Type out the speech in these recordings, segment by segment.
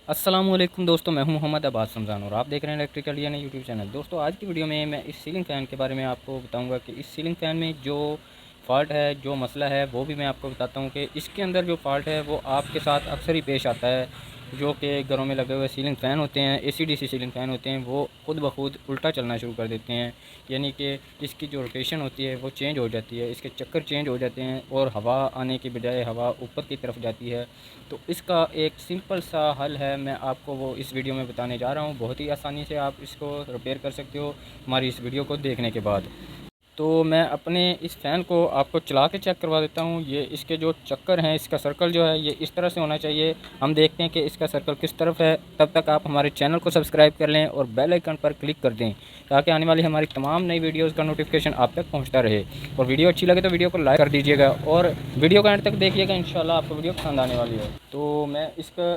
अस्सलामुअलैकुम दोस्तों, मैं हूं मोहम्मद अब्बास रमज़ान और आप देख रहे हैं इलेक्ट्रिकल यानी यूट्यूब चैनल। दोस्तों, आज की वीडियो में मैं इस सीलिंग फ़ैन के बारे में आपको बताऊंगा कि इस सीलिंग फ़ैन में जो फ़ॉल्ट है, जो मसला है, वो भी मैं आपको बताता हूं कि इसके अंदर जो फ़ॉल्ट है वो आपके साथ अक्सर ही पेश आता है। जो कि घरों में लगे हुए सीलिंग फ़ैन होते हैं, एसी-डीसी सीलिंग फ़ैन होते हैं, वो खुद ब खुद उल्टा चलना शुरू कर देते हैं। यानी कि इसकी जो रोटेशन होती है वो चेंज हो जाती है, इसके चक्कर चेंज हो जाते हैं और हवा आने की बजाय हवा ऊपर की तरफ जाती है। तो इसका एक सिंपल सा हल है, मैं आपको वो इस वीडियो में बताने जा रहा हूँ। बहुत ही आसानी से आप इसको रिपेयर कर सकते हो हमारी इस वीडियो को देखने के बाद। तो मैं अपने इस फ़ैन को आपको चला के चेक करवा देता हूँ। ये इसके जो चक्कर हैं, इसका सर्कल जो है ये इस तरह से होना चाहिए। हम देखते हैं कि इसका सर्कल किस तरफ है। तब तक आप हमारे चैनल को सब्सक्राइब कर लें और बेल आइकन पर क्लिक कर दें, ताकि आने वाली हमारी तमाम नई वीडियोज़ का नोटिफिकेशन आप तक पहुँचता रहे। और वीडियो अच्छी लगे तो वीडियो को लाइक कर दीजिएगा और वीडियो का एंड तक देखिएगा, इंशाल्लाह आपको वीडियो पसंद आने वाली है। तो मैं इसका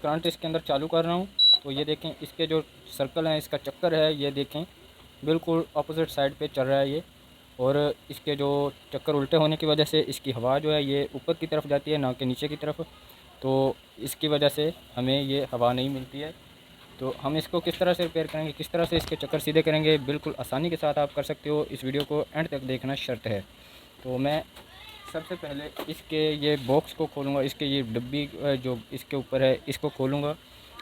करंट इसके अंदर चालू कर रहा हूँ। तो ये देखें, इसके जो सर्कल हैं, इसका चक्कर है, ये देखें बिल्कुल अपोजिट साइड पे चल रहा है ये। और इसके जो चक्कर उल्टे होने की वजह से इसकी हवा जो है ये ऊपर की तरफ जाती है, ना कि नीचे की तरफ। तो इसकी वजह से हमें ये हवा नहीं मिलती है। तो हम इसको किस तरह से रिपेयर करेंगे, किस तरह से इसके चक्कर सीधे करेंगे, बिल्कुल आसानी के साथ आप कर सकते हो। इस वीडियो को एंड तक देखना शर्त है। तो मैं सबसे पहले इसके ये बॉक्स को खोलूँगा, इसके ये डब्बी जो इसके ऊपर है इसको खोलूँगा।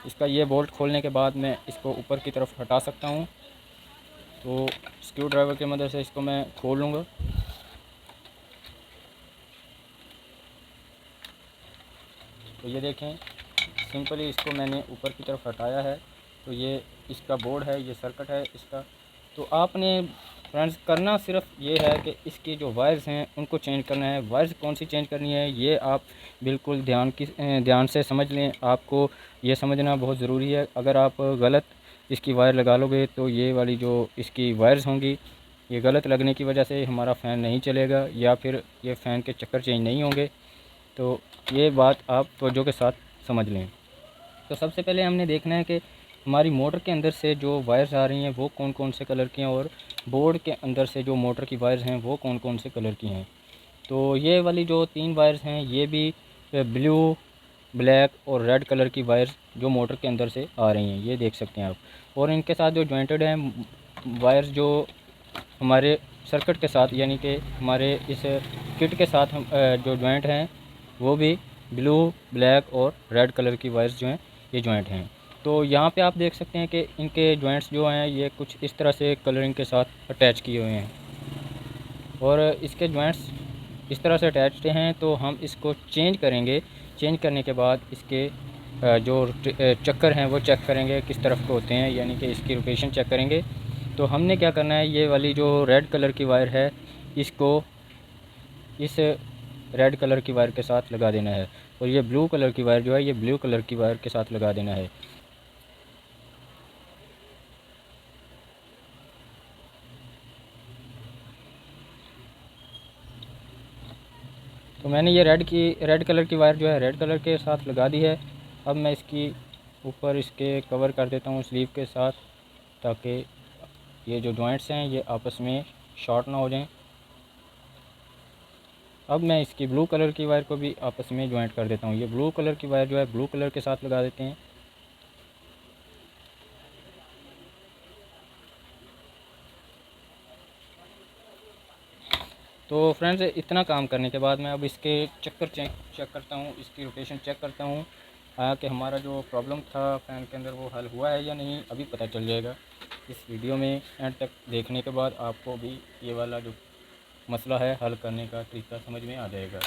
इसका ये बोल्ट खोलने के बाद मैं इसको ऊपर की तरफ हटा सकता हूँ। तो स्क्रू ड्राइवर की मदद से इसको मैं खोल लूँगा। तो ये देखें, सिंपली इसको मैंने ऊपर की तरफ हटाया है। तो ये इसका बोर्ड है, ये सर्किट है इसका। तो आपने फ्रेंड्स करना सिर्फ ये है कि इसकी जो वायर्स हैं उनको चेंज करना है। वायर्स कौन सी चेंज करनी है ये आप बिल्कुल ध्यान से समझ लें। आपको ये समझना बहुत ज़रूरी है। अगर आप गलत इसकी वायर लगा लोगे तो ये वाली जो इसकी वायर्स होंगी, ये गलत लगने की वजह से हमारा फ़ैन नहीं चलेगा या फिर ये फ़ैन के चक्कर चेंज नहीं होंगे। तो ये बात आप तवज्जो के साथ समझ लें। तो सबसे पहले हमने देखना है कि हमारी मोटर के अंदर से जो वायर्स आ रही हैं वो कौन कौन से कलर की हैं, और बोर्ड के अंदर से जो मोटर की वायर्स हैं वो कौन कौन से कलर की हैं। तो ये वाली जो 3 वायर्स हैं ये भी ब्लू, ब्लैक और रेड कलर की वायर्स जो मोटर के अंदर से आ रही हैं, ये देख सकते हैं आप। और इनके साथ जो जॉइंटेड हैं वायर्स, जो हमारे सर्किट के साथ यानी कि हमारे इस किट के साथ हम जो जॉइंट हैं वो भी ब्लू, ब्लैक और रेड कलर की वायर्स जो हैं ये जॉइंट हैं। तो यहाँ पे आप देख सकते हैं कि इनके जॉइंट्स जो हैं ये कुछ इस तरह से कलरिंग के साथ अटैच किए हुए हैं और इसके जॉइंट्स इस तरह से अटैच्ड हैं। तो हम इसको चेंज करेंगे। चेंज करने के बाद इसके जो चक्कर हैं वो चेक करेंगे किस तरफ को होते हैं, यानी कि इसकी रोटेशन चेक करेंगे। तो हमने क्या करना है, ये वाली जो रेड कलर की वायर है इसको इस रेड कलर की वायर के साथ लगा देना है, और ये ब्लू कलर की वायर जो है ये ब्लू कलर की वायर के साथ लगा देना है। तो मैंने ये रेड कलर की वायर जो है रेड कलर के साथ लगा दी है। अब मैं इसकी ऊपर इसके कवर कर देता हूँ स्लीव के साथ, ताकि ये जो जॉइंट्स हैं ये आपस में शॉर्ट ना हो जाएं। अब मैं इसकी ब्लू कलर की वायर को भी आपस में जॉइंट कर देता हूँ। ये ब्लू कलर की वायर जो है ब्लू कलर के साथ लगा देते हैं। तो फ्रेंड्स, इतना काम करने के बाद मैं अब इसके चक्कर चेक करता हूँ, इसकी रोटेशन चेक करता हूँ कि हमारा जो प्रॉब्लम था फ़ैन के अंदर वो हल हुआ है या नहीं, अभी पता चल जाएगा। इस वीडियो में एंड तक देखने के बाद आपको भी ये वाला जो मसला है हल करने का तरीका समझ में आ जाएगा।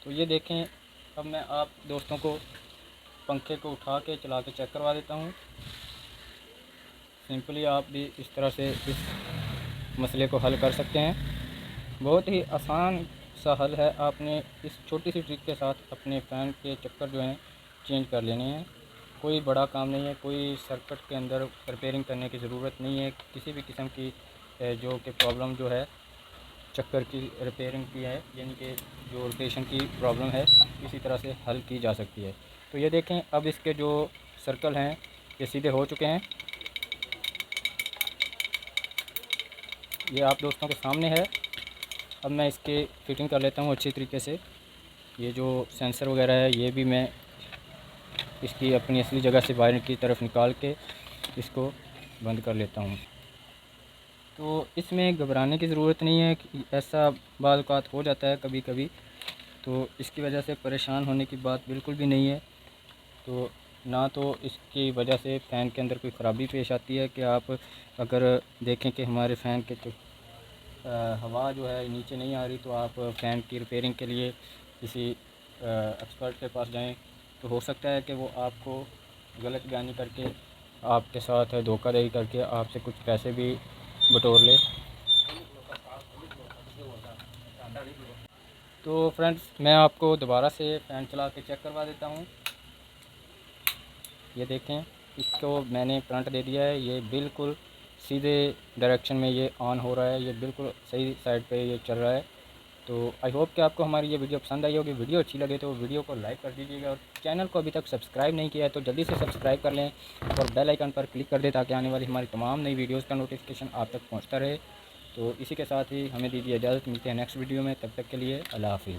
तो ये देखें, अब मैं आप दोस्तों को पंखे को उठा के चला के चेक करवा देता हूँ। सिंपली आप भी इस तरह से इस मसले को हल कर सकते हैं। बहुत ही आसान सा हल है। आपने इस छोटी सी ट्रिक के साथ अपने फ़ैन के चक्कर जो हैं चेंज कर लेने हैं। कोई बड़ा काम नहीं है, कोई सर्किट के अंदर रिपेयरिंग करने की ज़रूरत नहीं है। किसी भी किस्म की जो कि प्रॉब्लम जो है चक्कर की रिपेयरिंग की है, यानी कि जो रोटेशन की प्रॉब्लम है, इसी तरह से हल की जा सकती है। तो ये देखें, अब इसके जो सर्कल हैं ये सीधे हो चुके हैं। ये आप दोस्तों के सामने है। अब मैं इसके फिटिंग कर लेता हूँ अच्छी तरीके से। ये जो सेंसर वगैरह है ये भी मैं इसकी अपनी असली जगह से वायर की तरफ निकाल के इसको बंद कर लेता हूँ। तो इसमें घबराने की ज़रूरत नहीं है कि ऐसा बाज़ औक़ात हो जाता है कभी कभी, तो इसकी वजह से परेशान होने की बात बिल्कुल भी नहीं है। तो ना तो इसकी वजह से फ़ैन के अंदर कोई ख़राबी पेश आती है कि आप अगर देखें कि हमारे फ़ैन के तो हवा जो है नीचे नहीं आ रही, तो आप फ़ैन की रिपेयरिंग के लिए किसी एक्सपर्ट के पास जाएं, तो हो सकता है कि वो आपको गलत बयानी करके आपके साथ धोखाधड़ी करके आपसे कुछ पैसे भी बटोर ले। तो फ्रेंड्स मैं आपको दोबारा से फ़ैन चला के चेक करवा देता हूँ। ये देखें, इसको मैंने करंट दे दिया है, ये बिल्कुल सीधे डायरेक्शन में ये ऑन हो रहा है, ये बिल्कुल सही साइड पे ये चल रहा है। तो आई होप कि आपको हमारी ये वीडियो पसंद आई होगी। वीडियो अच्छी लगे तो वीडियो को लाइक कर दीजिएगा, और चैनल को अभी तक सब्सक्राइब नहीं किया है तो जल्दी से सब्सक्राइब कर लें और बेल आइकन पर क्लिक कर दें ताकि आने वाली हमारी तमाम नई वीडियोज़ का नोटिफिकेशन आप तक पहुँचता रहे। तो इसी के साथ ही हमें दीजिए इजाज़त, मिलते हैं नेक्स्ट वीडियो में, तब तक के लिए अल्लाह हाफ़िज़।